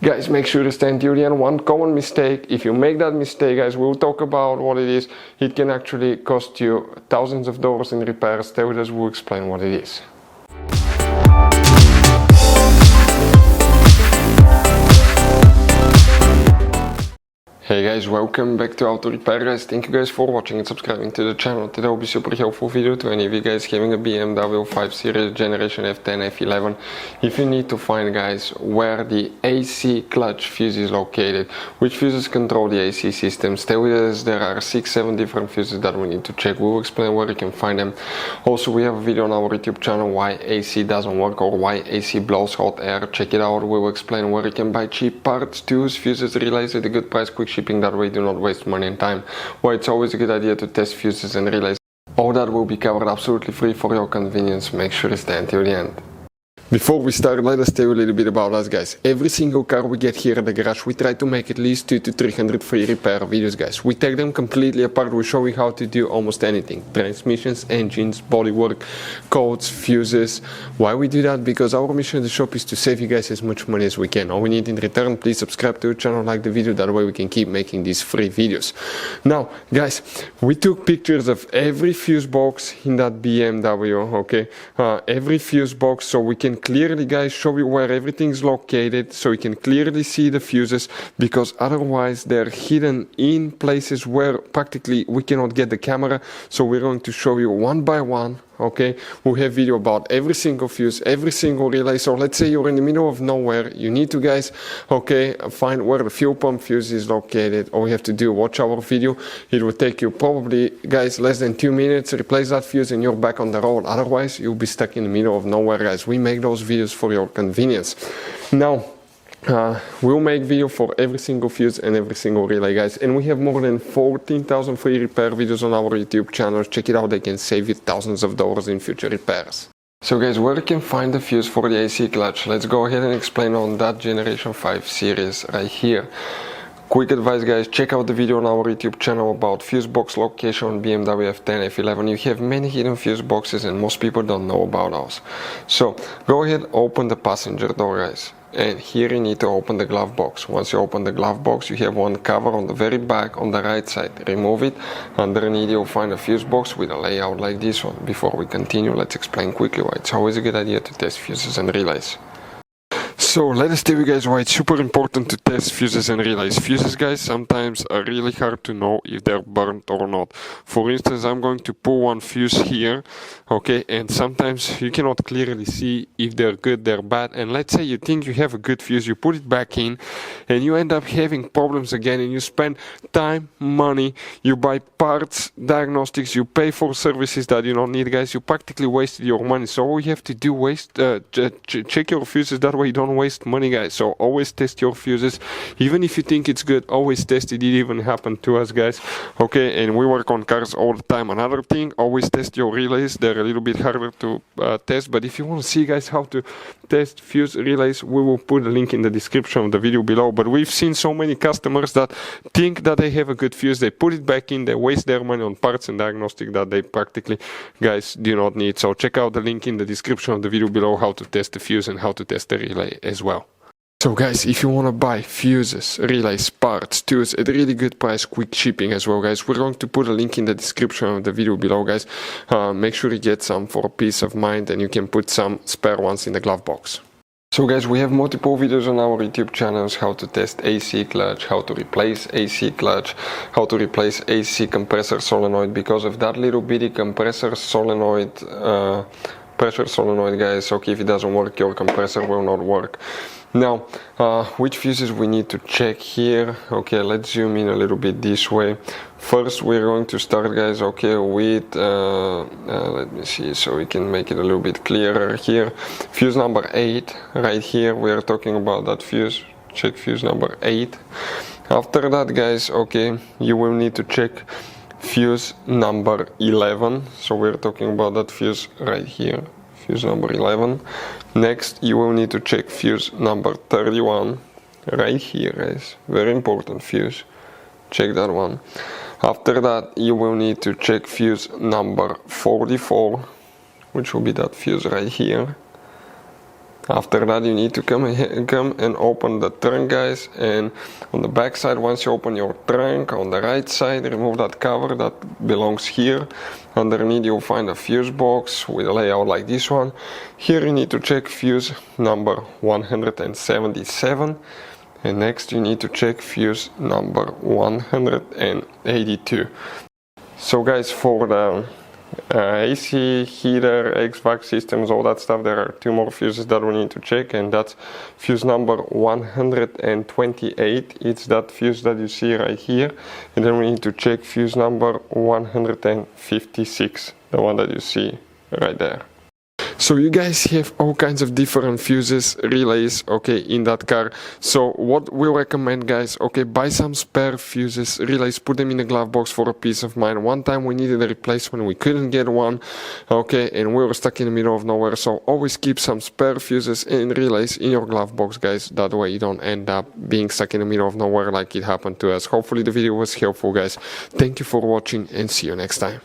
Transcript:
Guys, make sure to stay until the end. One common mistake, if you make that mistake, guys, we'll talk about what it is. It can actually cost you thousands of dollars in repairs. Stay with us, we'll explain what it is. Hey guys, welcome back to Auto Repair guys. Thank you guys for watching and subscribing to the channel. Today will be super helpful video to any of you guys having a BMW 5 Series Generation F10 F11. If you need to find guys where the AC clutch fuse is located, which fuses control the AC system, stay with us. There are 6-7 different fuses that we need to check. We will explain where you can find them. Also, we have a video on our YouTube channel why AC doesn't work or why AC blows hot air. Check it out. We will explain where you can buy cheap parts, tools, fuses, relays at a good price, quick shipping, that way do not waste money and time. Why it's always a good idea to test fuses and relays. All that will be covered absolutely free for your convenience. Make sure to stay until the end. Before we start, let us tell you a little bit about us guys. Every single car we get here at the garage, we try to make at least 200 to 300 free repair videos guys. We take them completely apart, we show you how to do almost anything. Transmissions, engines, bodywork, codes, fuses. Why we do that? Because our mission at the shop is to save you guys as much money as we can. All we need in return, please subscribe to the channel, like the video, that way we can keep making these free videos. Now guys, we took pictures of every fuse box in that BMW, okay? Every fuse box, so we can clearly guys show you where everything is located, so you can clearly see the fuses, because otherwise they're hidden in places where practically we cannot get the camera. So we're going to show you one by one, okay? We'll have video about every single fuse, every single relay. So let's say you're in the middle of nowhere, you need to guys, okay, find where the fuel pump fuse is located. All you have to do, watch our video. It will take you probably guys less than 2 minutes, replace that fuse and you're back on the road. Otherwise you'll be stuck in the middle of nowhere guys. We make those videos for your convenience. Now we'll make video for every single fuse and every single relay guys, and we have more than 14,000 free repair videos on our YouTube channel. Check it out, they can save you thousands of dollars in future repairs. So guys, where you can find the fuse for the AC clutch, let's go ahead and explain on that Generation 5 series right here. Quick advice guys, check out the video on our YouTube channel about fuse box location on BMW F10 F11. You have many hidden fuse boxes and most people don't know about those. So go ahead, open the passenger door guys. And here you need to open the glove box. Once you open the glove box, you have one cover on the very back on the right side. Remove it. Underneath you'll find a fuse box with a layout like this one. Before we continue, let's explain quickly why it's always a good idea to test fuses and relays. So let us tell you guys why it's super important to test fuses and relays. Fuses guys sometimes are really hard to know if they're burnt or not. For instance, I'm going to pull one fuse here, okay, and sometimes you cannot clearly see if they're good, they're bad. And let's say you think you have a good fuse, you put it back in and you end up having problems again, and you spend time, money, you buy parts, diagnostics, you pay for services that you don't need guys. You practically wasted your money. So all you have to do check your fuses, that way you don't waste money guys. So always test your fuses, even if you think it's good, always test it. It even happened to us guys, okay? And we work on cars all the time. Another thing, always test your relays. They're a little bit harder to test, but if you want to see guys how to test fuse relays, we will put a link in the description of the video below. But we've seen so many customers that think that they have a good fuse, they put it back in, they waste their money on parts and diagnostic that they practically guys do not need. So check out the link in the description of the video below how to test the fuse and how to test the relay as well. So guys, if you want to buy fuses, relays, parts, tools at a really good price, quick shipping as well guys, we're going to put a link in the description of the video below guys. Make sure you get some for peace of mind, and you can put some spare ones in the glove box. So guys, we have multiple videos on our YouTube channels, how to test AC clutch, how to replace AC clutch, how to replace AC compressor solenoid, because of that little bitty compressor solenoid, pressure solenoid guys, okay, if it doesn't work, your compressor will not work. Now, which fuses we need to check here? Okay, let's zoom in a little bit this way. First, we're going to start, guys, okay, with, let me see, so we can make it a little bit clearer here. Fuse number 8, right here, we are talking about that fuse. Check fuse number 8. After that, guys, okay, you will need to check fuse number 11. So we're talking about that fuse right here. Fuse number 11. Next, you will need to check fuse number 31 right here, guys. Very important fuse. Check that one. After that, you will need to check fuse number 44, which will be that fuse right here. After that you need to come and open the trunk, guys, and on the back side, once you open your trunk, on the right side, remove that cover that belongs here. Underneath you'll find a fuse box with a layout like this one. Here you need to check fuse number 177, and next you need to check fuse number 182. So guys, for the AC, heater, HVAC systems, all that stuff, there are 2 more fuses that we need to check, and that's fuse number 128. It's that fuse that you see right here, and then we need to check fuse number 156, the one that you see right there. So you guys have all kinds of different fuses, relays, okay, in that car. So what we recommend, guys, okay, buy some spare fuses, relays, put them in the glove box for a peace of mind. One time we needed a replacement, we couldn't get one, okay, and we were stuck in the middle of nowhere. So always keep some spare fuses and relays in your glove box, guys. That way you don't end up being stuck in the middle of nowhere like it happened to us. Hopefully the video was helpful, guys. Thank you for watching and see you next time.